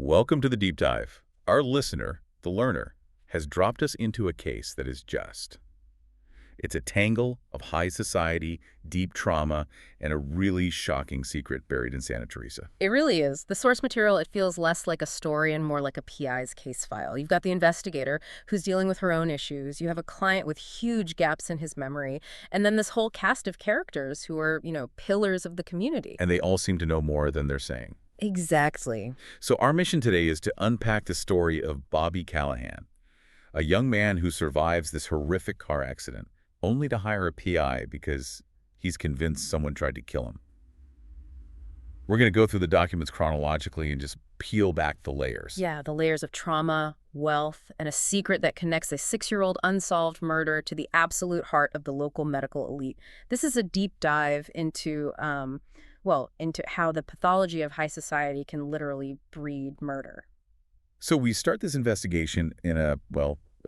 Welcome to the deep dive. Our listener, the learner, has dropped us into a case that is just. It's a tangle of high society, deep trauma, and a really shocking secret buried in Santa Teresa. It really is. The source material, it feels less like a story and more like a PI's case file. You've got the investigator who's dealing with her own issues. You have a client with huge gaps in his memory. And then this whole cast of characters who are, pillars of the community. And they all seem to know more than they're saying. Exactly. So our mission today is to unpack the story of Bobby Callahan, a young man who survives this horrific car accident, only to hire a PI because he's convinced someone tried to kill him. We're going to go through the documents chronologically and just peel back the layers. Yeah, the layers of trauma, wealth, and a secret that connects a 6-year-old unsolved murder to the absolute heart of the local medical elite. This is a deep dive into how the pathology of high society can literally breed murder. So we start this investigation in a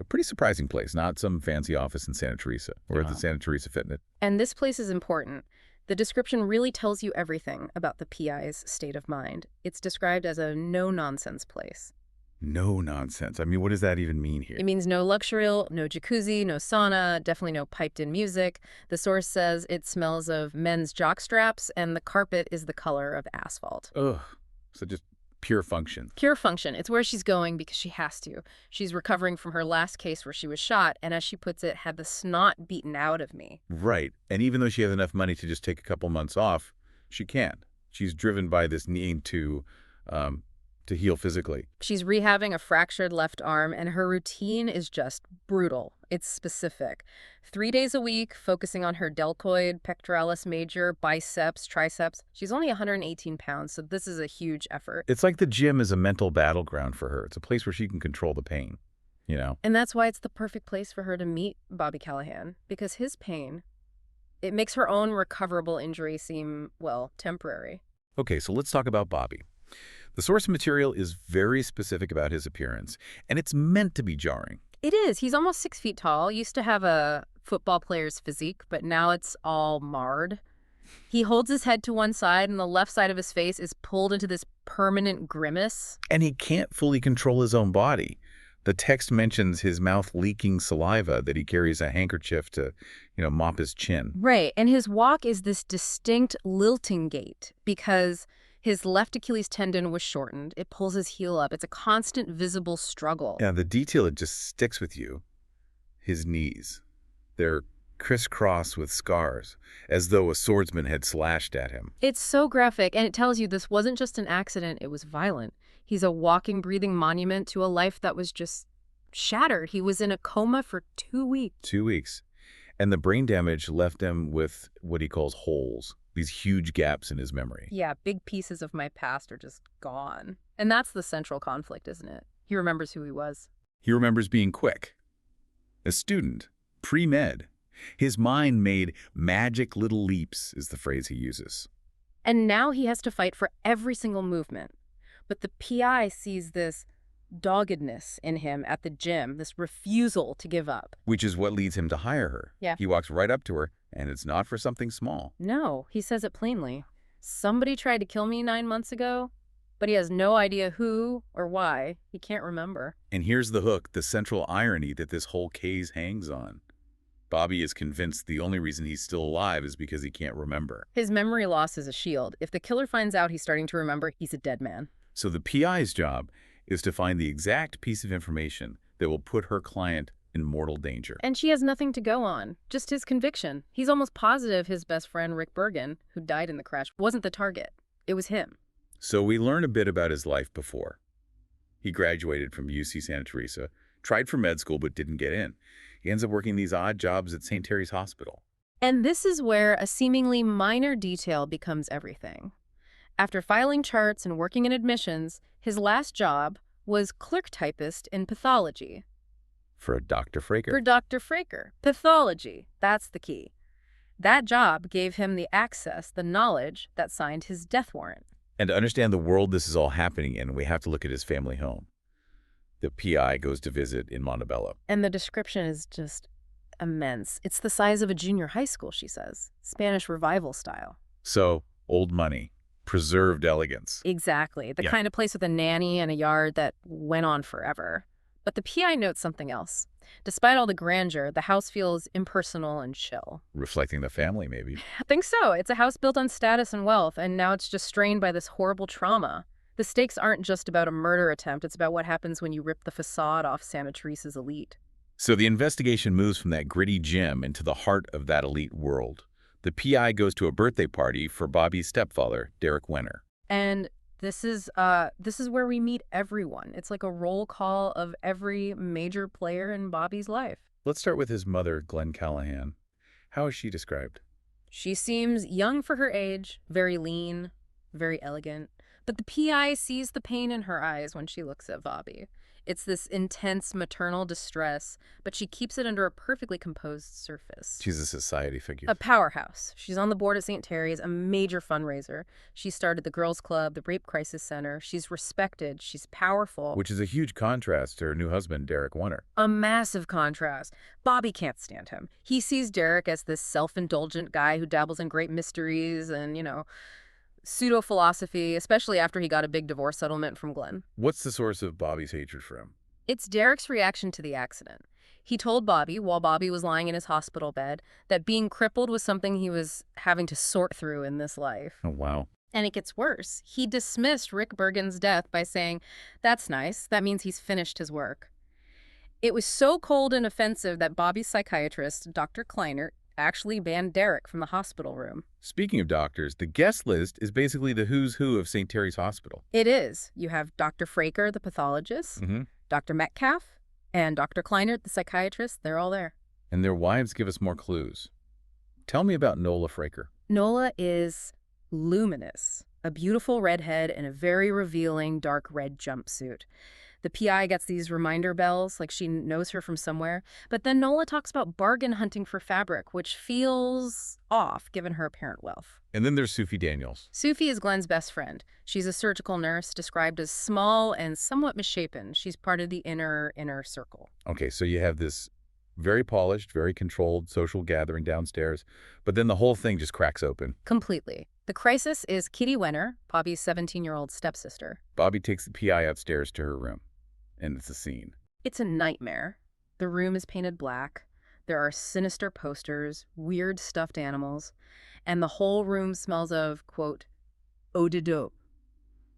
pretty surprising place, not some fancy office in Santa Teresa or the Santa Teresa Fitness. And this place is important. The description really tells you everything about the PI's state of mind. It's described as a no-nonsense place. No nonsense. I mean, what does that even mean here? It means no luxurial, no jacuzzi, no sauna, definitely no piped-in music. The source says it smells of men's jockstraps, and the carpet is the color of asphalt. Ugh. So just pure function. Pure function. It's where she's going because she has to. She's recovering from her last case where she was shot, and as she puts it, had the snot beaten out of me. Right. And even though she has enough money to just take a couple months off, she can't. She's driven by this need to heal physically. She's rehabbing a fractured left arm, and her routine is just brutal. It's specific. 3 days a week, focusing on her deltoid, pectoralis major, biceps, triceps. She's only 118 pounds, so this is a huge effort. It's like the gym is a mental battleground for her. It's a place where she can control the pain, And that's why it's the perfect place for her to meet Bobby Callahan, because his pain, it makes her own recoverable injury seem, temporary. Okay, so let's talk about Bobby. The source material is very specific about his appearance, and it's meant to be jarring. It is. He's almost 6 feet tall. Used to have a football player's physique, but now it's all marred. He holds his head to one side, and the left side of his face is pulled into this permanent grimace. And he can't fully control his own body. The text mentions his mouth leaking saliva, that he carries a handkerchief to, mop his chin. Right, and his walk is this distinct lilting gait because his left Achilles tendon was shortened. It pulls his heel up. It's a constant visible struggle. Yeah, the detail, it just sticks with you. His knees. They're crisscrossed with scars, as though a swordsman had slashed at him. It's so graphic, and it tells you this wasn't just an accident, it was violent. He's a walking, breathing monument to a life that was just shattered. He was in a coma for 2 weeks. 2 weeks. And the brain damage left him with what he calls holes. These huge gaps in his memory. Yeah, big pieces of my past are just gone. And that's the central conflict, isn't it? He remembers who he was. He remembers being quick. A student. Pre-med. His mind made magic little leaps, is the phrase he uses. And now he has to fight for every single movement. But the PI sees this doggedness in him at the gym, this refusal to give up. Which is what leads him to hire her. Yeah. He walks right up to her, and it's not for something small. No, he says it plainly. Somebody tried to kill me 9 months ago, but he has no idea who or why. He can't remember. And here's the hook, the central irony that this whole case hangs on. Bobby is convinced the only reason he's still alive is because he can't remember. His memory loss is a shield. If the killer finds out he's starting to remember, he's a dead man. So the PI's job is to find the exact piece of information that will put her client in mortal danger. And she has nothing to go on, just his conviction. He's almost positive his best friend, Rick Bergen, who died in the crash, wasn't the target. It was him. So we learn a bit about his life before. He graduated from UC Santa Teresa, tried for med school but didn't get in. He ends up working these odd jobs at St. Terry's Hospital. And this is where a seemingly minor detail becomes everything. After filing charts and working in admissions, his last job was clerk typist in pathology. For Dr. Fraker. For Dr. Fraker. Pathology. That's the key. That job gave him the access, the knowledge that signed his death warrant. And to understand the world this is all happening in, we have to look at his family home. The PI goes to visit in Montebello. And the description is just immense. It's the size of a junior high school, she says. Spanish Revival style. So, old money. Preserved elegance. Exactly. The Yeah. kind of place with a nanny and a yard that went on forever. But the PI notes something else. Despite all the grandeur, the house feels impersonal and chill. Reflecting the family, maybe. I think so. It's a house built on status and wealth, and now it's just strained by this horrible trauma. The stakes aren't just about a murder attempt. It's about what happens when you rip the facade off Santa Teresa's elite. So the investigation moves from that gritty gym into the heart of that elite world. The PI goes to a birthday party for Bobby's stepfather, Derek Wenner. And this is where we meet everyone. It's like a roll call of every major player in Bobby's life. Let's start with his mother, Glenn Callahan. How is she described? She seems young for her age, very lean, very elegant. But the PI sees the pain in her eyes when she looks at Bobby. It's this intense maternal distress, but she keeps it under a perfectly composed surface. She's a society figure. A powerhouse. She's on the board at St. Terry's, a major fundraiser. She started the Girls Club, the Rape Crisis Center. She's respected. She's powerful. Which is a huge contrast to her new husband, Derek Wenner. A massive contrast. Bobby can't stand him. He sees Derek as this self-indulgent guy who dabbles in great mysteries and, pseudo-philosophy, especially after he got a big divorce settlement from Glenn. What's the source of Bobby's hatred for him? It's Derek's reaction to the accident. He told Bobby, while Bobby was lying in his hospital bed, that being crippled was something he was having to sort through in this life. Oh, wow. And it gets worse. He dismissed Rick Bergen's death by saying, "That's nice. That means he's finished his work." It was so cold and offensive that Bobby's psychiatrist, Dr. Kleinert, actually banned Derek from the hospital room. Speaking of doctors, the guest list is basically the who's who of St. Terry's Hospital. It is. You have Dr. Fraker, the pathologist, Dr. Metcalf, and Dr. Kleinert, the psychiatrist. They're all there. And their wives give us more clues. Tell me about Nola Fraker. Nola is luminous, a beautiful redhead in a very revealing dark red jumpsuit. The PI gets these reminder bells, like she knows her from somewhere. But then Nola talks about bargain hunting for fabric, which feels off given her apparent wealth. And then there's Sufi Daniels. Sufi is Glenn's best friend. She's a surgical nurse described as small and somewhat misshapen. She's part of the inner circle. Okay, so you have this very polished, very controlled social gathering downstairs, but then the whole thing just cracks open. Completely. The crisis is Kitty Wenner, Bobby's 17-year-old stepsister. Bobby takes the PI upstairs to her room, and it's a scene. It's a nightmare. The room is painted black. There are sinister posters, weird stuffed animals, and the whole room smells of, quote, eau de dope.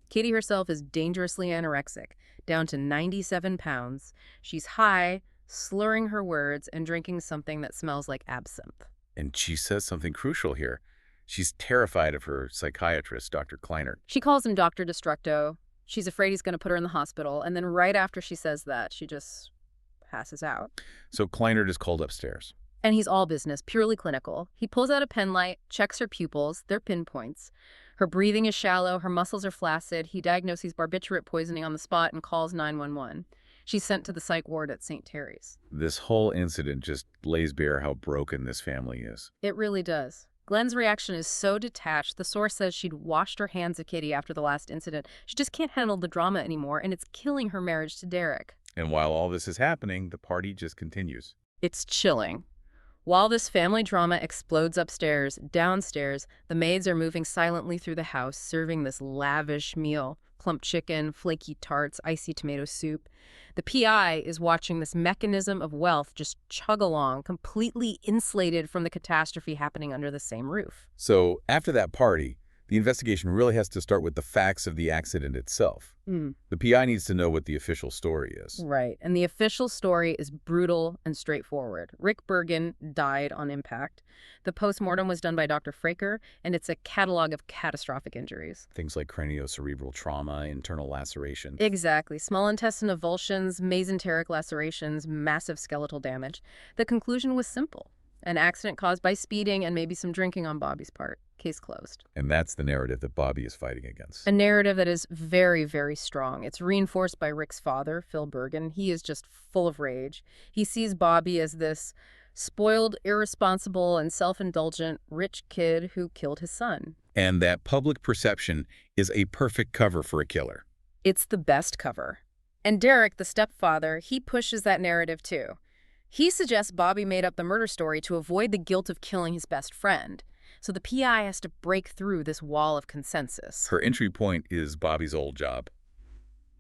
Kitty herself is dangerously anorexic, down to 97 pounds. She's high, slurring her words, and drinking something that smells like absinthe. And she says something crucial here. She's terrified of her psychiatrist, Dr. Kleinert. She calls him Dr. Destructo. She's afraid he's going to put her in the hospital, and then right after she says that, she just passes out. So Kleinert is called upstairs. And he's all business, purely clinical. He pulls out a pen light, checks her pupils, they're pinpoints. Her breathing is shallow, her muscles are flaccid. He diagnoses barbiturate poisoning on the spot and calls 911. She's sent to the psych ward at St. Terry's. This whole incident just lays bare how broken this family is. It really does. Glenn's reaction is so detached. The source says she'd washed her hands of Kitty after the last incident. She just can't handle the drama anymore, and it's killing her marriage to Derek. And while all this is happening, the party just continues. It's chilling. While this family drama explodes upstairs, downstairs, the maids are moving silently through the house, serving this lavish meal. Plump chicken, flaky tarts, icy tomato soup. The PI is watching this mechanism of wealth just chug along, completely insulated from the catastrophe happening under the same roof. So after that party, the investigation really has to start with the facts of the accident itself. The PI needs to know what the official story is. Right, and the official story is brutal and straightforward. Rick Bergen died on impact. The postmortem was done by Dr. Fraker, and it's a catalog of catastrophic injuries. Things like craniocerebral trauma, internal lacerations. Exactly. Small intestine avulsions, mesenteric lacerations, massive skeletal damage. The conclusion was simple. An accident caused by speeding and maybe some drinking on Bobby's part. Case closed. And that's the narrative that Bobby is fighting against. A narrative that is very, very strong. It's reinforced by Rick's father, Phil Bergen. He is just full of rage. He sees Bobby as this spoiled, irresponsible, and self-indulgent rich kid who killed his son. And that public perception is a perfect cover for a killer. It's the best cover. And Derek, the stepfather, he pushes that narrative too. He suggests Bobby made up the murder story to avoid the guilt of killing his best friend. So the PI has to break through this wall of consensus. Her entry point is Bobby's old job,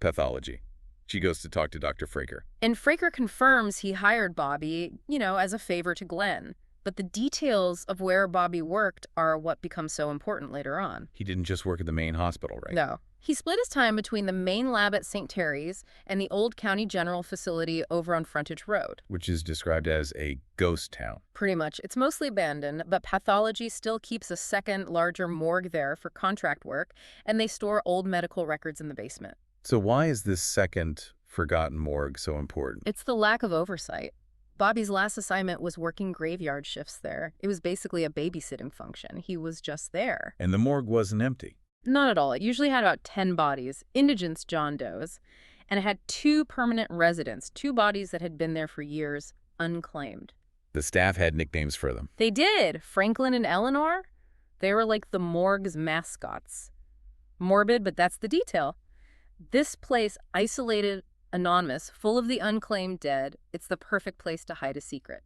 pathology. She goes to talk to Dr. Fraker. And Fraker confirms he hired Bobby, as a favor to Glenn. But the details of where Bobby worked are what become so important later on. He didn't just work at the main hospital, right? No. He split his time between the main lab at St. Terry's and the old county general facility over on Frontage Road. Which is described as a ghost town. Pretty much. It's mostly abandoned, but pathology still keeps a second, larger morgue there for contract work, and they store old medical records in the basement. So why is this second, forgotten morgue so important? It's the lack of oversight. Bobby's last assignment was working graveyard shifts there. It was basically a babysitting function. He was just there. And the morgue wasn't empty. Not at all. It usually had about 10 bodies, indigent John Does, and it had 2 permanent residents, 2 bodies that had been there for years, unclaimed. The staff had nicknames for them. They did. Franklin and Eleanor, they were like the morgue's mascots. Morbid, but that's the detail. This place, isolated, anonymous, full of the unclaimed dead, it's the perfect place to hide a secret.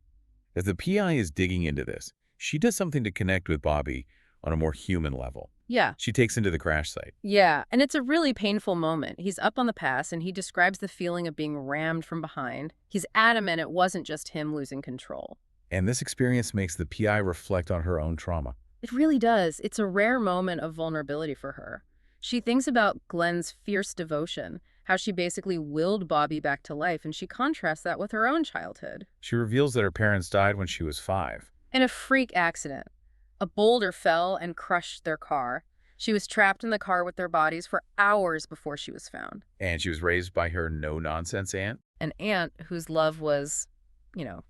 As the PI is digging into this, she does something to connect with Bobby on a more human level. Yeah. She takes him to the crash site. Yeah, and it's a really painful moment. He's up on the pass, and he describes the feeling of being rammed from behind. He's adamant it wasn't just him losing control. And this experience makes the PI reflect on her own trauma. It really does. It's a rare moment of vulnerability for her. She thinks about Glenn's fierce devotion, how she basically willed Bobby back to life, and she contrasts that with her own childhood. She reveals that her parents died when she was 5. In a freak accident. A boulder fell and crushed their car. She was trapped in the car with their bodies for hours before she was found. And she was raised by her no-nonsense aunt? An aunt whose love was,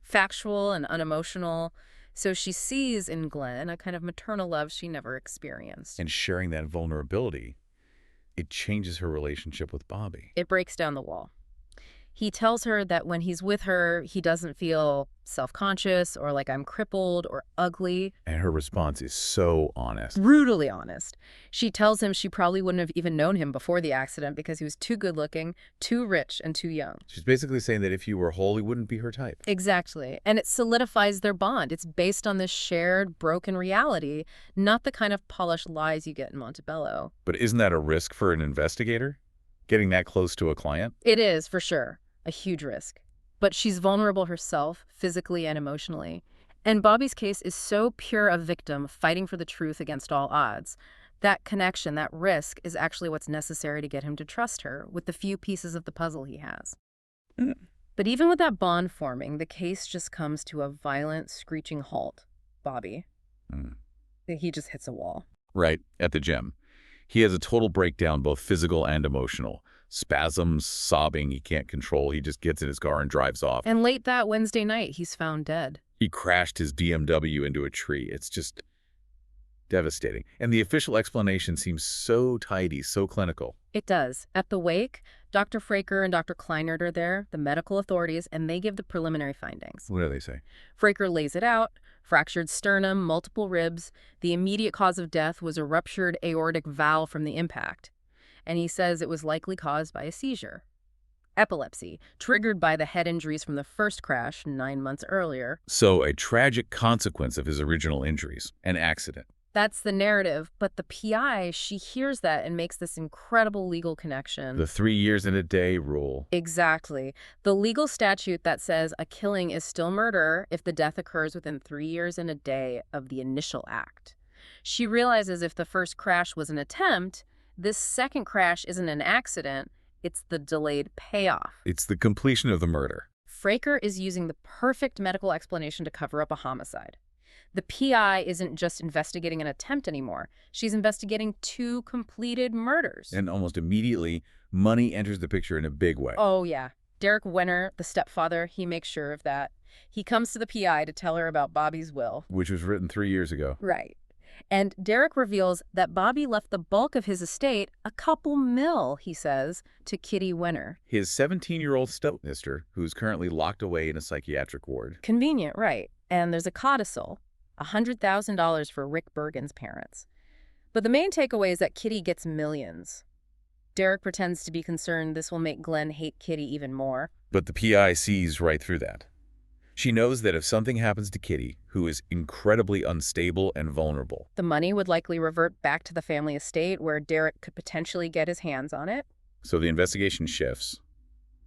factual and unemotional. So she sees in Glenn a kind of maternal love she never experienced. And sharing that vulnerability, it changes her relationship with Bobby. It breaks down the wall. He tells her that when he's with her, he doesn't feel self-conscious or like I'm crippled or ugly. And her response is so honest. Brutally honest. She tells him she probably wouldn't have even known him before the accident because he was too good-looking, too rich, and too young. She's basically saying that if he were whole, he wouldn't be her type. Exactly. And it solidifies their bond. It's based on this shared, broken reality, not the kind of polished lies you get in Montebello. But isn't that a risk for an investigator? Getting that close to a client? It is, for sure. A huge risk. But she's vulnerable herself, physically and emotionally. And Bobby's case is so pure a victim fighting for the truth against all odds. That connection, that risk, is actually what's necessary to get him to trust her with the few pieces of the puzzle he has. But even with that bond forming, the case just comes to a violent, screeching halt. Bobby. He just hits a wall. Right, at the gym. He has a total breakdown, both physical and emotional. Spasms, sobbing, he can't control. He just gets in his car and drives off. And late that Wednesday night, he's found dead. He crashed his BMW into a tree. It's just devastating. And the official explanation seems so tidy, so clinical. It does. At the wake, Dr. Fraker and Dr. Kleinert are there, the medical authorities, and they give the preliminary findings. What do they say? Fraker lays it out. Fractured sternum, multiple ribs. The immediate cause of death was a ruptured aortic valve from the impact. And he says it was likely caused by a seizure. Epilepsy, triggered by the head injuries from the first crash 9 months earlier. So a tragic consequence of his original injuries, an accident. That's the narrative, but the PI, she hears that and makes this incredible legal connection. The 3 years and a day rule. Exactly. The legal statute that says a killing is still murder if the death occurs within 3 years and a day of the initial act. She realizes if the first crash was an attempt, this second crash isn't an accident, it's the delayed payoff. It's the completion of the murder. Fraker is using the perfect medical explanation to cover up a homicide. The PI isn't just investigating an attempt anymore. She's investigating 2 completed murders. And almost immediately, money enters the picture in a big way. Oh, yeah. Derek Wenner, the stepfather, he makes sure of that. He comes to the PI to tell her about Bobby's will. Which was written 3 years ago. Right. And Derek reveals that Bobby left the bulk of his estate, a couple mil, he says, to Kitty Wenner. His 17-year-old stepsister, who's currently locked away in a psychiatric ward. Convenient, right. And there's a codicil, $100,000 for Rick Bergen's parents. But the main takeaway is that Kitty gets millions. Derek pretends to be concerned this will make Glenn hate Kitty even more. But the PI sees right through that. She knows that if something happens to Kitty, who is incredibly unstable and vulnerable, The money would likely revert back to the family estate where Derek could potentially get his hands on it. so the investigation shifts.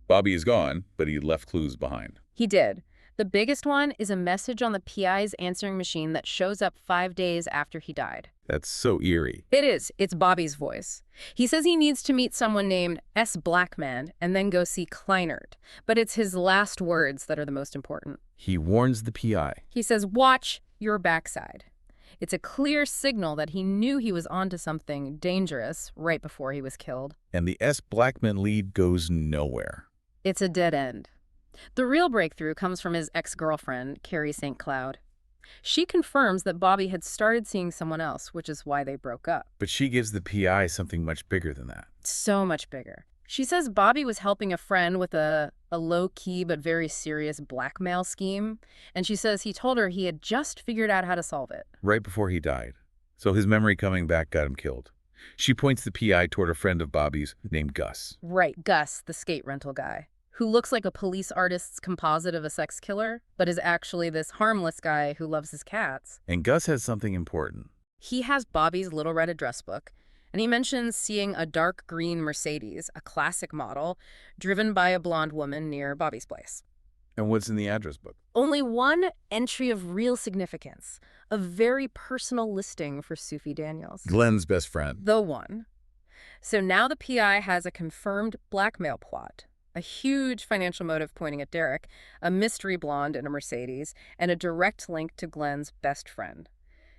Bobby is gone, but he left clues behind. He did. The biggest one is a message on the PI's answering machine that shows up 5 days after he died. That's so eerie. It is. It's Bobby's voice. He says he needs to meet someone named S. Blackman and then go see Kleinert. But it's his last words that are the most important. He warns the PI. He says, "Watch your backside." It's a clear signal that he knew he was onto something dangerous right before he was killed. And the S. Blackman lead goes nowhere. It's a dead end. The real breakthrough comes from his ex-girlfriend, Carrie St. Cloud. She confirms that Bobby had started seeing someone else, which is why they broke up. But she gives the PI something much bigger than that. So much bigger. She says Bobby was helping a friend with a low-key but very serious blackmail scheme, and she says he told her he had just figured out how to solve it. Right before he died. So his memory coming back got him killed. She points the PI toward a friend of Bobby's named Gus. Right, Gus, the skate rental guy, who looks like a police artist's composite of a sex killer, but is actually this harmless guy who loves his cats. And Gus has something important. He has Bobby's little red address book, and he mentions seeing a dark green Mercedes, a classic model, driven by a blonde woman near Bobby's place. And what's in the address book? Only one entry of real significance, a very personal listing for Sue Daniels. Glenn's best friend. The one. So now the PI has a confirmed blackmail plot, a huge financial motive pointing at Derek, a mystery blonde in a Mercedes, and a direct link to Glenn's best friend.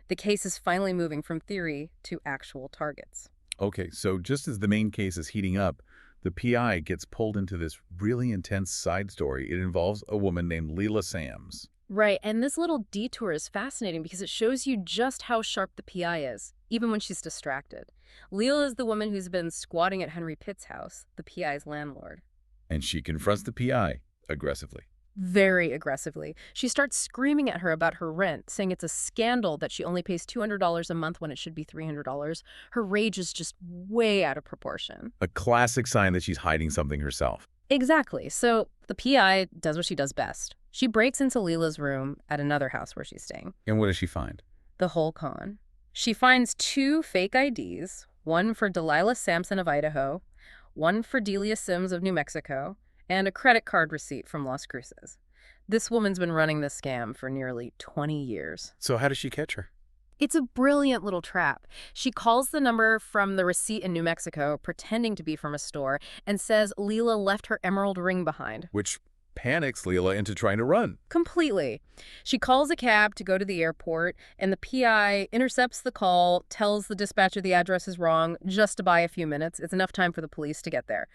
The case is finally moving from theory to actual targets. Okay, so just as the main case is heating up, the PI gets pulled into this really intense side story. It involves a woman named Leela Sams. Right, and this little detour is fascinating because it shows you just how sharp the PI is, even when she's distracted. Leela is the woman who's been squatting at Henry Pitt's house, the PI's landlord. And she confronts the PI aggressively. Very aggressively. She starts screaming at her about her rent, saying it's a scandal that she only pays $200 a month when it should be $300. Her rage is just way out of proportion. A classic sign that she's hiding something herself. Exactly. So the PI does what she does best. She breaks into Leela's room at another house where she's staying. And what does she find? The whole con. She finds 2 fake IDs, one for Delilah Sampson of Idaho, one for Delia Sims of New Mexico, and a credit card receipt from Las Cruces. This woman's been running this scam for nearly 20 years. So how does she catch her? It's a brilliant little trap. She calls the number from the receipt in New Mexico, pretending to be from a store, and says Leela left her emerald ring behind. Which panics Leela into trying to run. Completely. She calls a cab to go to the airport, and the PI intercepts the call, tells the dispatcher the address is wrong, just to buy a few minutes. It's enough time for the police to get there.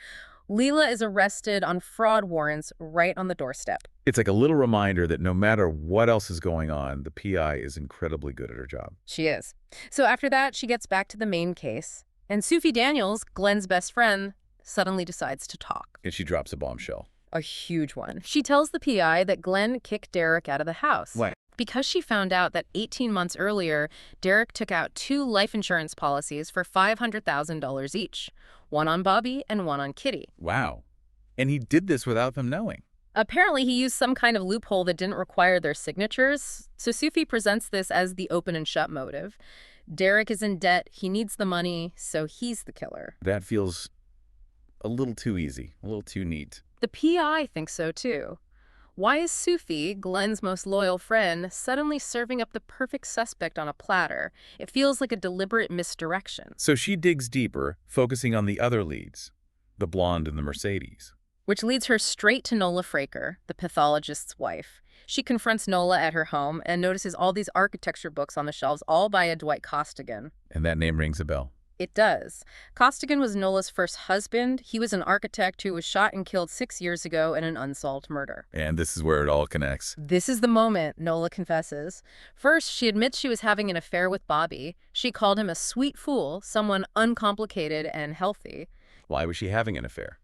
Leela is arrested on fraud warrants right on the doorstep. It's like a little reminder that no matter what else is going on, the PI is incredibly good at her job. She is. So after that, she gets back to the main case, and Sue Daniels, Glenn's best friend, suddenly decides to talk. And she drops a bombshell. A huge one. She tells the PI that Glenn kicked Derek out of the house. Why? Because she found out that 18 months earlier, Derek took out 2 life insurance policies for $500,000 each. One on Bobby and one on Kitty. Wow. And he did this without them knowing. Apparently, he used some kind of loophole that didn't require their signatures. So Sufi presents this as the open and shut motive. Derek is in debt, he needs the money, so he's the killer. That feels a little too easy, a little too neat. The PI thinks so too. Why is Sufi, Glenn's most loyal friend, suddenly serving up the perfect suspect on a platter? It feels like a deliberate misdirection. So she digs deeper, focusing on the other leads, the blonde in the Mercedes. Which leads her straight to Nola Fraker, the pathologist's wife. She confronts Nola at her home and notices all these architecture books on the shelves, all by a Dwight Costigan. And that name rings a bell. It does. Costigan was Nola's first husband. He was an architect who was shot and killed 6 years ago in an unsolved murder. And this is where it all connects. This is the moment, Nola confesses. First, she admits she was having an affair with Bobby. She called him a sweet fool, someone uncomplicated and healthy. Why was she having an affair?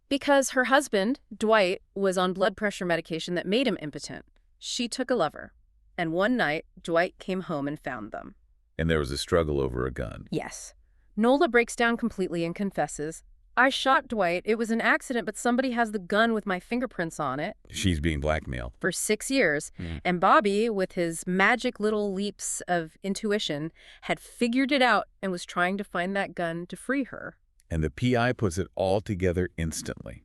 Because her husband, Dwight, was on blood pressure medication that made him impotent. She took a lover. And one night, Dwight came home and found them. And there was a struggle over a gun. Yes. Nola breaks down completely and confesses, I shot Dwight. It was an accident, but somebody has the gun with my fingerprints on it. She's being blackmailed. For 6 years. And Bobby, with his magic little leaps of intuition, had figured it out and was trying to find that gun to free her. And the PI puts it all together instantly.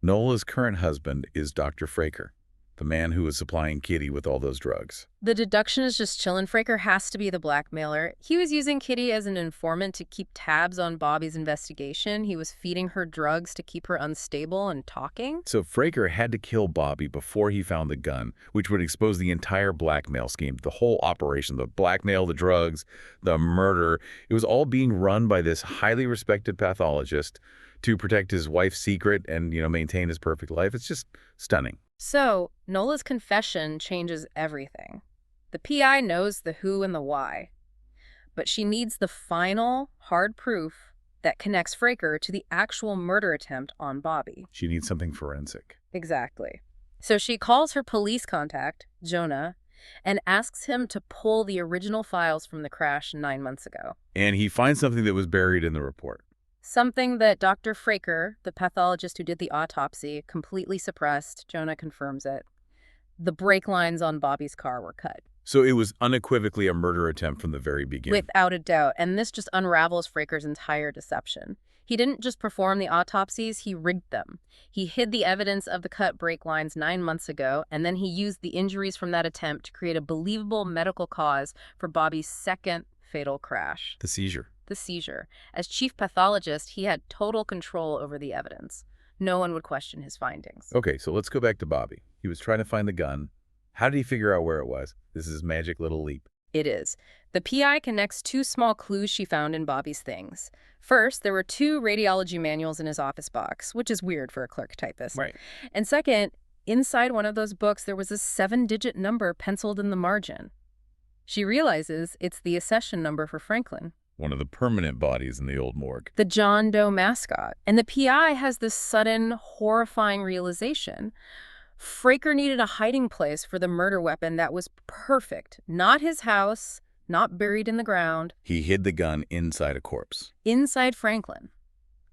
Nola's current husband is Dr. Fraker, the man who was supplying Kitty with all those drugs. The deduction is just chillin'. Fraker has to be the blackmailer. He was using Kitty as an informant to keep tabs on Bobby's investigation. He was feeding her drugs to keep her unstable and talking. So Fraker had to kill Bobby before he found the gun, which would expose the entire blackmail scheme, the whole operation, the blackmail, the drugs, the murder. It was all being run by this highly respected pathologist to protect his wife's secret and, maintain his perfect life. It's just stunning. So, Nola's confession changes everything. The PI knows the who and the why, but she needs the final, hard proof that connects Fraker to the actual murder attempt on Bobby. She needs something forensic. Exactly. So she calls her police contact, Jonah, and asks him to pull the original files from the crash 9 months ago. And he finds something that was buried in the report. Something that Dr. Fraker, the pathologist who did the autopsy, completely suppressed. Jonah confirms it. The brake lines on Bobby's car were cut. So it was unequivocally a murder attempt from the very beginning. Without a doubt. And this just unravels Fraker's entire deception. He didn't just perform the autopsies, he rigged them. He hid the evidence of the cut brake lines 9 months ago, and then he used the injuries from that attempt to create a believable medical cause for Bobby's second fatal crash. The seizure. The seizure. As chief pathologist, he had total control over the evidence. No one would question his findings. Okay, so let's go back to Bobby. He was trying to find the gun. How did he figure out where it was? This is his magic little leap. It is. The PI connects 2 small clues she found in Bobby's things. First, there were 2 radiology manuals in his office box, which is weird for a clerk typist. Right. And second, inside one of those books, there was a 7-digit number penciled in the margin. She realizes it's the accession number for Franklin. One of the permanent bodies in the old morgue. The John Doe mascot. And the PI has this sudden, horrifying realization. Fraker needed a hiding place for the murder weapon that was perfect. Not his house, not buried in the ground. He hid the gun inside a corpse. Inside Franklin.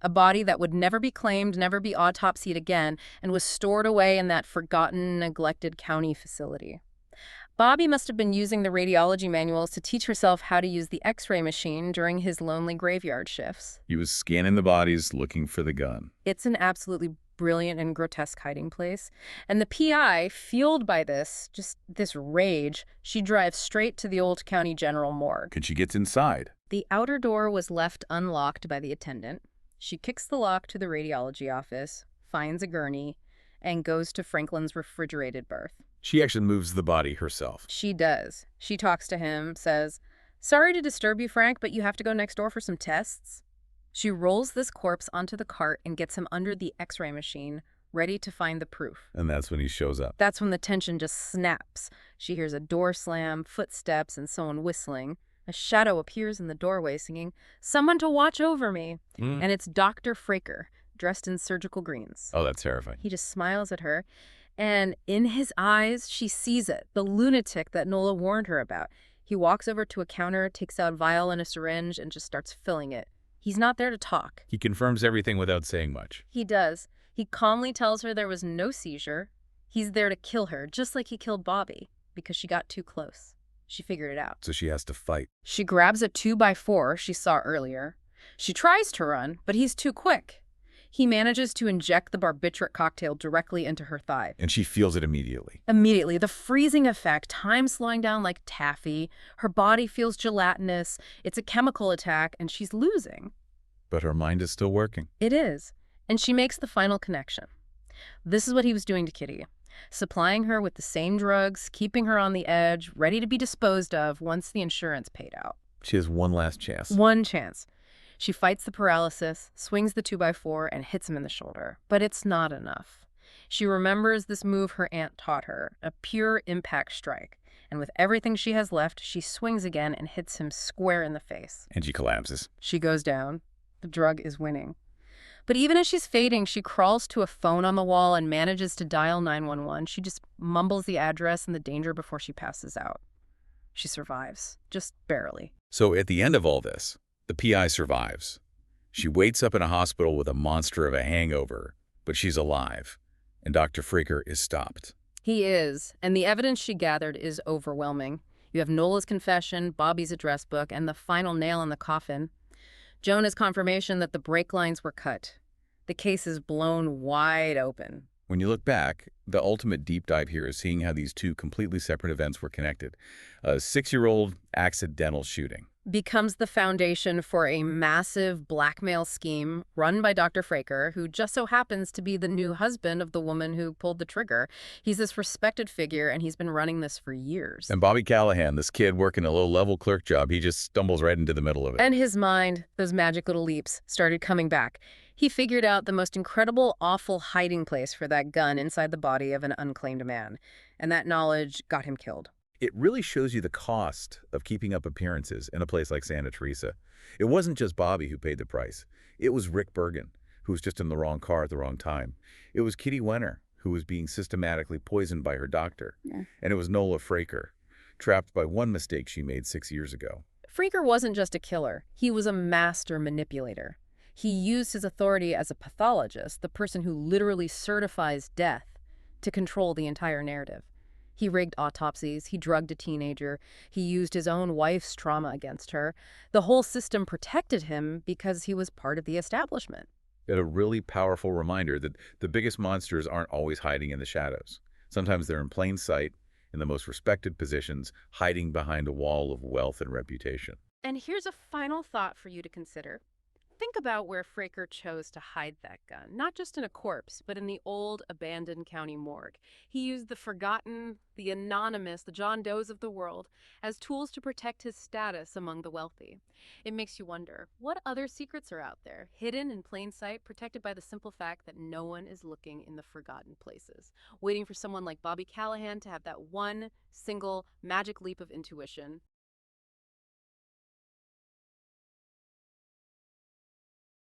A body that would never be claimed, never be autopsied again, and was stored away in that forgotten, neglected county facility. Bobby must have been using the radiology manuals to teach herself how to use the X-ray machine during his lonely graveyard shifts. He was scanning the bodies, looking for the gun. It's an absolutely brilliant and grotesque hiding place. And the PI, fueled by this rage, she drives straight to the old county general morgue. And she gets inside. The outer door was left unlocked by the attendant. She kicks the lock to the radiology office, finds a gurney, and goes to Franklin's refrigerated berth. She actually moves the body herself. She does. She talks to him, says, "Sorry to disturb you, Frank, but you have to go next door for some tests." She rolls this corpse onto the cart and gets him under the X-ray machine, ready to find the proof. And that's when he shows up. That's when the tension just snaps. She hears a door slam, footsteps, and someone whistling. A shadow appears in the doorway singing, "Someone to watch over me." And it's Dr. Fraker, dressed in surgical greens. Oh, that's terrifying. He just smiles at her. And in his eyes, she sees it, the lunatic that Nola warned her about. He walks over to a counter, takes out a vial and a syringe, and just starts filling it. He's not there to talk. He confirms everything without saying much. He does. He calmly tells her there was no seizure. He's there to kill her, just like he killed Bobby, because she got too close. She figured it out. So she has to fight. She grabs a 2x4 she saw earlier. She tries to run, but he's too quick. He manages to inject the barbiturate cocktail directly into her thigh. And she feels it immediately. Immediately. The freezing effect, time slowing down like taffy. Her body feels gelatinous. It's a chemical attack, and she's losing. But her mind is still working. It is. And she makes the final connection. This is what he was doing to Kitty. Supplying her with the same drugs, keeping her on the edge, ready to be disposed of once the insurance paid out. She has one last chance. One chance. She fights the paralysis, swings the 2x4, and hits him in the shoulder. But it's not enough. She remembers this move her aunt taught her, a pure impact strike. And with everything she has left, she swings again and hits him square in the face. And she collapses. She goes down. The drug is winning. But even as she's fading, she crawls to a phone on the wall and manages to dial 911. She just mumbles the address and the danger before she passes out. She survives, just barely. So at the end of all this, the PI survives. She wakes up in a hospital with a monster of a hangover, but she's alive, and Dr. Fraker is stopped. He is, and the evidence she gathered is overwhelming. You have Nola's confession, Bobby's address book, and the final nail in the coffin. Jonah's confirmation that the brake lines were cut. The case is blown wide open. When you look back, the ultimate deep dive here is seeing how these two completely separate events were connected. A 6-year-old accidental shooting. Becomes the foundation for a massive blackmail scheme run by Dr. Fraker, who just so happens to be the new husband of the woman who pulled the trigger. He's this respected figure, and he's been running this for years. And Bobby Callahan, this kid working a low-level clerk job, he just stumbles right into the middle of it. And his mind, those magic little leaps, started coming back. He figured out the most incredible, awful hiding place for that gun inside the body of an unclaimed man. And that knowledge got him killed. It really shows you the cost of keeping up appearances in a place like Santa Teresa. It wasn't just Bobby who paid the price. It was Rick Bergen, who was just in the wrong car at the wrong time. It was Kitty Wenner, who was being systematically poisoned by her doctor. Yeah. And it was Nola Fraker, trapped by one mistake she made 6 years ago. Fraker wasn't just a killer. He was a master manipulator. He used his authority as a pathologist, the person who literally certifies death, to control the entire narrative. He rigged autopsies, he drugged a teenager, he used his own wife's trauma against her. The whole system protected him because he was part of the establishment. It a really powerful reminder that the biggest monsters aren't always hiding in the shadows. Sometimes they're in plain sight, in the most respected positions, hiding behind a wall of wealth and reputation. And here's a final thought for you to consider. Think about where Fraker chose to hide that gun, not just in a corpse, but in the old, abandoned county morgue. He used the forgotten, the anonymous, the John Does of the world as tools to protect his status among the wealthy. It makes you wonder, what other secrets are out there, hidden in plain sight, protected by the simple fact that no one is looking in the forgotten places, waiting for someone like Bobby Callahan to have that one single magic leap of intuition